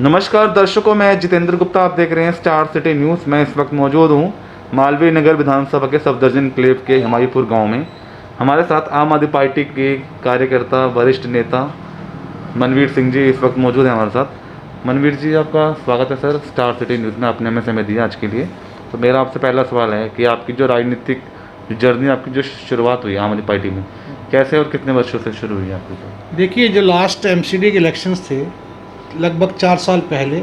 नमस्कार दर्शकों, मैं जितेंद्र गुप्ता। आप देख रहे हैं स्टार सिटी न्यूज़। मैं इस वक्त मौजूद हूं मालवीय नगर विधानसभा के सफदरजंग एन्क्लेव के हिमायतपुर गांव में। हमारे साथ आम आदमी पार्टी के कार्यकर्ता वरिष्ठ नेता मनवीर सिंह जी इस वक्त मौजूद हैं हमारे साथ। मनवीर जी, आपका स्वागत है सर स्टार सिटी न्यूज़ में। आपने हमें समय दिया आज के लिए। तो मेरा आपसे पहला सवाल है कि आपकी जो राजनीतिक जर्नी, आपकी जो शुरुआत हुई आम आदमी पार्टी में, कैसे और कितने वर्षों से शुरू हुई आपकी? देखिए, जो लास्ट एमसीडी के इलेक्शंस थे लगभग 4 साल पहले,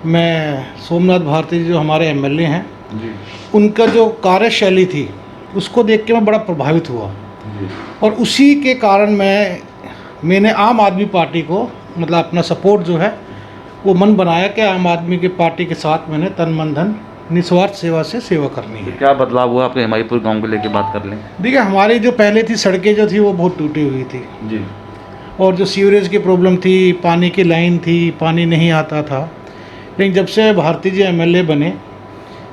मैं सोमनाथ भारती जी जो हमारे एमएलए हैं जी उनका जो कार्यशैली थी उसको देख के मैं बड़ा प्रभावित हुआ। जी और उसी के कारण मैंने आम आदमी पार्टी को मतलब अपना सपोर्ट जो है वो मन बनाया कि आम आदमी की पार्टी के साथ मैंने तन मन धन निस्वार्थ सेवा से सेवा करनी है। क्या बदलाव हुआ आपके हिमायतपुर गांव को लेकर बात कर लें? देखिए, हमारी जो पहले थी सड़कें जो थी वो बहुत टूटी हुई थी, जी और जो सीवरेज की प्रॉब्लम थी, पानी की लाइन थी, पानी नहीं आता था। लेकिन जब से भारती जी एमएलए बने,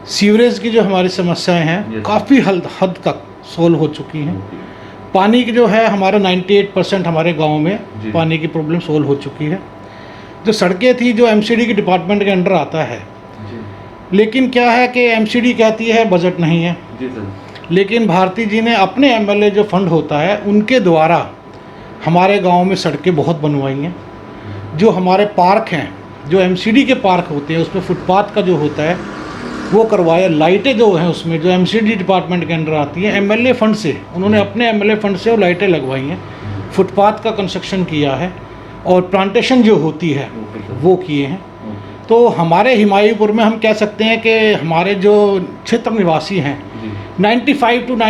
सीवरेज की जो हमारी समस्याएं हैं काफ़ी हद तक सोल्व हो चुकी हैं। पानी की जो है हमारा 98% हमारे गांव में पानी की प्रॉब्लम सोल्व हो चुकी है। जो सड़कें थी जो एमसीडी के डिपार्टमेंट के अंडर आता है, लेकिन क्या है कि एमसीडी कहती है बजट नहीं है। जी सर। लेकिन भारती जी ने अपने एमएलए जो फंड होता है उनके द्वारा हमारे गांव में सड़कें बहुत बनवाई हैं। जो हमारे पार्क हैं, जो एमसीडी के पार्क होते हैं, उसमें फुटपाथ का जो होता है वो करवाया। लाइटें जो हैं उसमें जो एमसीडी डिपार्टमेंट के अंडर आती हैं, एमएलए फंड से, उन्होंने अपने एमएलए फंड से वो लाइटें लगवाई हैं। फुटपाथ का कंस्ट्रक्शन किया है और प्लांटेशन जो होती है वो किए हैं। तो हमारे हिमायतपुर में हम कह सकते हैं कि हमारे जो क्षेत्र निवासी हैं 95 to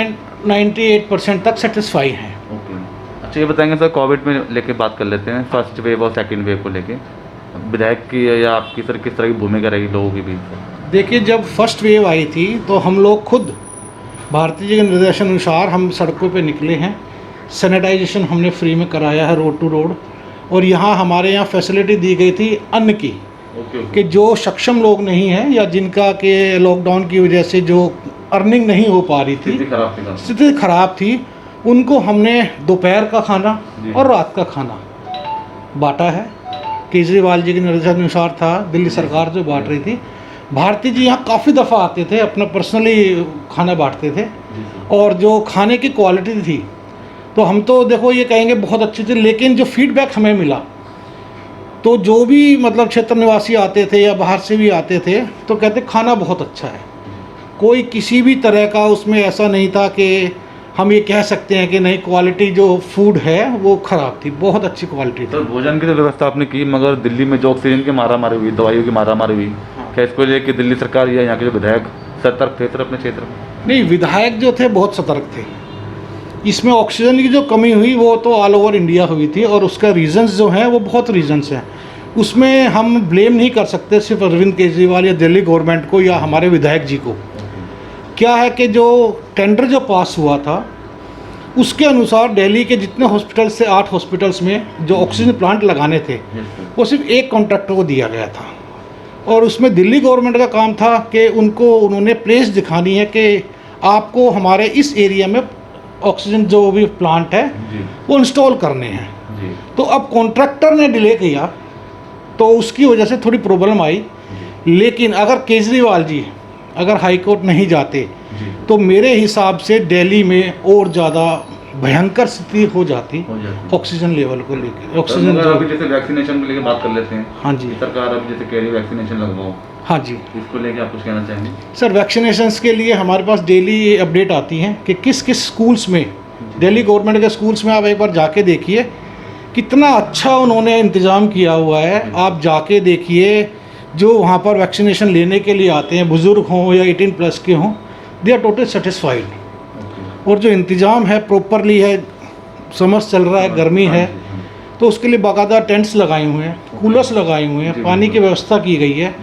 98% तक सेटिस्फाई हैं। अच्छा, ये बताएंगे सर, कोविड में लेके बात कर लेते हैं, फर्स्ट वेव और सेकंड वेव को लेके विधायक की या आपकी सर किस तरह की भूमिका रहेगी लोगों के बीच? देखिए, जब फर्स्ट वेव आई थी तो हम लोग खुद भारती जी के निर्देशन अनुसार हम सड़कों पे निकले हैं। सैनिटाइजेशन हमने फ्री में कराया है रोड टू रोड। और यहाँ हमारे यहाँ फैसिलिटी दी गई थी अन्न की, कि जो सक्षम लोग नहीं हैं या जिनका के लॉकडाउन की वजह से जो अर्निंग नहीं हो पा रही थी, स्थिति खराब थी, उनको हमने दोपहर का खाना और रात का खाना बांटा है। केजरीवाल जी के निर्देशानुसार था, दिल्ली सरकार जो बांट रही थी। भारती जी यहाँ काफ़ी दफ़ा आते थे, अपना पर्सनली खाना बांटते थे। और जो खाने की क्वालिटी थी तो हम तो देखो ये कहेंगे बहुत अच्छी थी, लेकिन जो फीडबैक हमें मिला तो जो भी मतलब क्षेत्र निवासी आते थे या बाहर से भी आते थे तो कहते खाना बहुत अच्छा है। कोई किसी भी तरह का उसमें ऐसा नहीं था कि हम ये कह सकते हैं कि नहीं क्वालिटी जो फूड है वो ख़राब थी, बहुत अच्छी क्वालिटी थी। तो भोजन की तो व्यवस्था आपने की, मगर दिल्ली में जो ऑक्सीजन की मारामारी हुई, दवाइयों की मारामारी हुई, क्या इसको लेके दिल्ली सरकार या यहाँ के जो विधायक सतर्क थे सर अपने क्षेत्र में? नहीं, विधायक जो थे बहुत सतर्क थे। इसमें ऑक्सीजन की जो कमी हुई वो तो ऑल ओवर इंडिया हुई थी, और उसका रीजंस जो हैं वो बहुत रीजंस हैं। उसमें हम ब्लेम नहीं कर सकते सिर्फ अरविंद केजरीवाल या दिल्ली गवर्नमेंट को या हमारे विधायक जी को। क्या है कि जो टेंडर जो पास हुआ था उसके अनुसार दिल्ली के जितने हॉस्पिटल से 8 हॉस्पिटल्स में जो ऑक्सीजन प्लांट लगाने थे वो सिर्फ एक कॉन्ट्रैक्टर को दिया गया था। और उसमें दिल्ली गवर्नमेंट का काम था कि उन्होंने प्लेस दिखानी है कि आपको हमारे इस एरिया में ऑक्सीजन जो भी प्लांट है वो इंस्टॉल करने हैं। तो अब कॉन्ट्रैक्टर ने डिले किया तो उसकी वजह से थोड़ी प्रॉब्लम आई। लेकिन अगर केजरीवाल जी अगर हाई कोर्ट नहीं जाते तो मेरे हिसाब से दिल्ली में और ज़्यादा भयंकर स्थिति हो जाती ऑक्सीजन लेवल को लेकर। ऑक्सीजन अभी जैसे वैक्सीनेशन को लेकर बात कर लेते हैं। हाँ जी, सरकार अभी जैसे कह रही है वैक्सीनेशन लगवाओ। हाँ जी, इसको लेके आप कुछ कहना चाहेंगे? सर, वैक्सीनेशंस के लिए हमारे पास डेली अपडेट आती हैं कि किस किस स्कूल्स में, दिल्ली गवर्नमेंट के स्कूल्स में आप एक बार जाके देखिए कितना अच्छा उन्होंने इंतज़ाम किया हुआ है। आप जाके देखिए, जो वहाँ पर वैक्सीनेशन लेने के लिए आते हैं, बुज़ुर्ग हों या 18+ के हों, दे आर टोटली सेटिस्फाइड। और जो इंतज़ाम है प्रॉपरली है, समर चल रहा है, गर्मी है, तो उसके लिए बाकायदा टेंट्स लगाए हुए हैं, कूलर्स लगाए हुए हैं, पानी की व्यवस्था की गई है,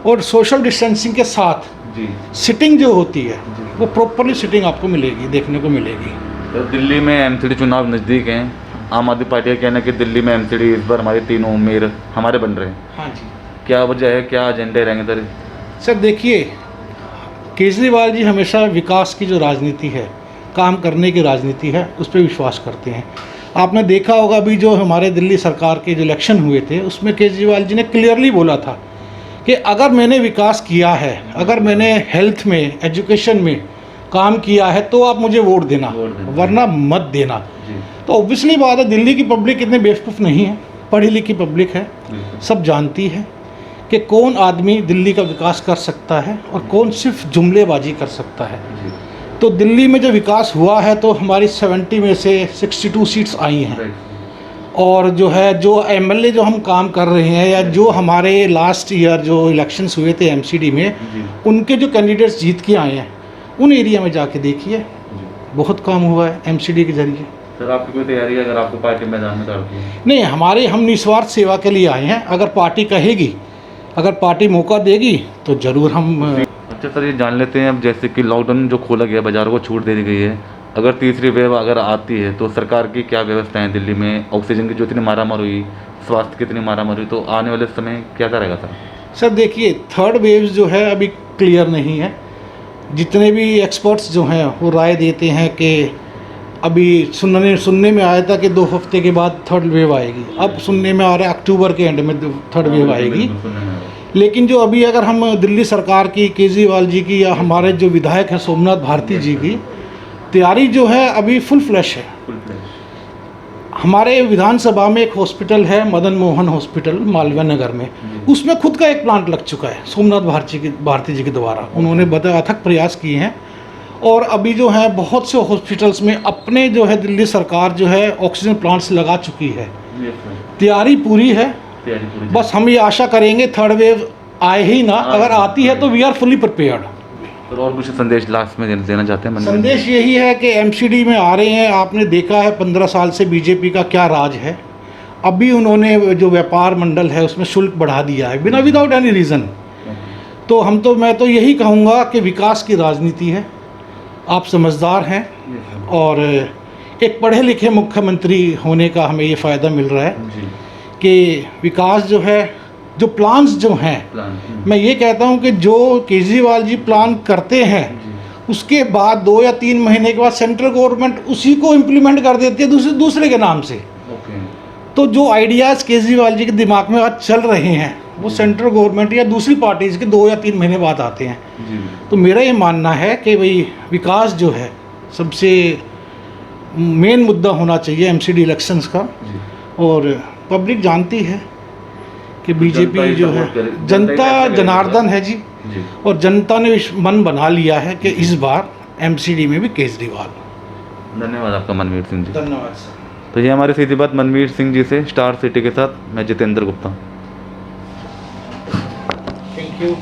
और सोशल डिस्टेंसिंग के साथ सिटिंग जो होती है वो प्रॉपरली सिटिंग आपको मिलेगी, देखने को मिलेगी। तो दिल्ली में एमसीडी चुनाव नज़दीक हैं। आम आदमी पार्टी का कहना है कि दिल्ली में एमसीडी इस बार हमारे तीनों उम्मीदवार हमारे बन रहे हैं। हाँ जी, क्या वजह है, क्या एजेंडे रहेंगे सर? सर देखिए, केजरीवाल जी हमेशा विकास की जो राजनीति है, काम करने की राजनीति है, उस पर विश्वास करते हैं। आपने देखा होगा अभी जो हमारे दिल्ली सरकार के जो इलेक्शन हुए थे उसमें केजरीवाल जी ने क्लियरली बोला था कि अगर मैंने विकास किया है, अगर मैंने हेल्थ में, एजुकेशन में काम किया है तो आप मुझे वोट देना, वरना मत देना। जी। तो ऑब्वियसली बात है, दिल्ली की पब्लिक इतनी बेवकूफ़ नहीं है, पढ़ी लिखी पब्लिक है, सब जानती है कि कौन आदमी दिल्ली का विकास कर सकता है और कौन सिर्फ जुमलेबाजी कर सकता है। जी। तो दिल्ली में जो विकास हुआ है तो हमारी 70 में से 62 सीट्स आई हैं, राइट। और जो है जो एमएलए जो हम काम कर रहे हैं या जो हमारे लास्ट ईयर जो इलेक्शंस हुए थे एमसीडी में, जी। उनके जो कैंडिडेट्स जीत के आए हैं उन एरिया में जाके देखिए, जी। बहुत काम हुआ है एमसीडी के जरिए। सर आपकी कोई तैयारी है अगर आपको पार्टी मैदान में उतारती है? नहीं, हम निस्वार्थ सेवा के लिए आए हैं। अगर पार्टी कहेगी, अगर पार्टी मौका देगी तो ज़रूर हम। अच्छा सर, ये जान लेते हैं अब, जैसे कि लॉकडाउन जो खोला गया, बाज़ारों को छूट दे दी गई है, अगर तीसरी वेव अगर आती है तो सरकार की क्या व्यवस्था है दिल्ली में? ऑक्सीजन की जो इतनी मारामार हुई, स्वास्थ्य की इतनी मारामार हुई, तो आने वाले समय क्या रहेगा सर? सर देखिए, थर्ड वेव जो है अभी क्लियर नहीं है। जितने भी एक्सपर्ट्स जो हैं वो राय देते हैं कि अभी सुनने में आया था कि 2 हफ्ते के बाद थर्ड वेव आएगी, अब सुनने में आ रहा है अक्टूबर के एंड में थर्ड वेव आएगी। लेकिन जो अभी अगर हम दिल्ली सरकार की, केजरीवाल जी की या हमारे जो विधायक हैं सोमनाथ भारती जी की तैयारी जो है अभी फुल फ्लैश है। हमारे विधानसभा में एक हॉस्पिटल है, मदन मोहन हॉस्पिटल मालवीय नगर में, उसमें खुद का एक प्लांट लग चुका है सोमनाथ भारती जी के द्वारा। उन्होंने अथक प्रयास किए हैं, और अभी जो है बहुत से हॉस्पिटल्स में अपने जो है दिल्ली सरकार जो है ऑक्सीजन प्लांट्स लगा चुकी है। तैयारी पूरी है, बस हम ये आशा करेंगे थर्ड वेव आए ही ना, अगर आती है तो वी आर फुली प्रिपेयर्ड। तो और कुछ संदेश लास्ट में देना चाहते हैं? संदेश यही है कि एमसीडी में आ रहे हैं, आपने देखा है 15 साल से बीजेपी का क्या राज है। अभी उन्होंने जो व्यापार मंडल है उसमें शुल्क बढ़ा दिया है विदाउट एनी रीज़न। तो मैं तो यही कहूँगा कि विकास की राजनीति है, आप समझदार हैं, और एक पढ़े लिखे मुख्यमंत्री होने का हमें ये फ़ायदा मिल रहा है कि विकास जो है, जो प्लान्स जो हैं, मैं ये कहता हूँ कि जो केजरीवाल जी प्लान करते हैं उसके बाद 2 या 3 महीने के बाद सेंट्रल गवर्नमेंट उसी को इम्प्लीमेंट कर देती है दूसरे के नाम से। तो जो आइडियाज़ केजरीवाल जी के दिमाग में आज चल रहे हैं वो सेंट्रल गवर्नमेंट या दूसरी पार्टीज़ के 2 या 3 महीने बाद आते हैं। तो मेरा ये मानना है कि भाई विकास जो है सबसे मेन मुद्दा होना चाहिए एमसीडी इलेक्शंस का, और पब्लिक जानती है कि बीजेपी जो है, जनता जनार्दन है जी, और जनता ने मन बना लिया है कि इस बार एमसीडी में भी केजरीवाल। धन्यवाद आपका मनवीर सिंह जी। धन्यवाद सर। तो ये हमारी सीधी बात मनवीर सिंह जी से, स्टार सिटी के साथ मैं जितेंद्र गुप्ता। Thank you.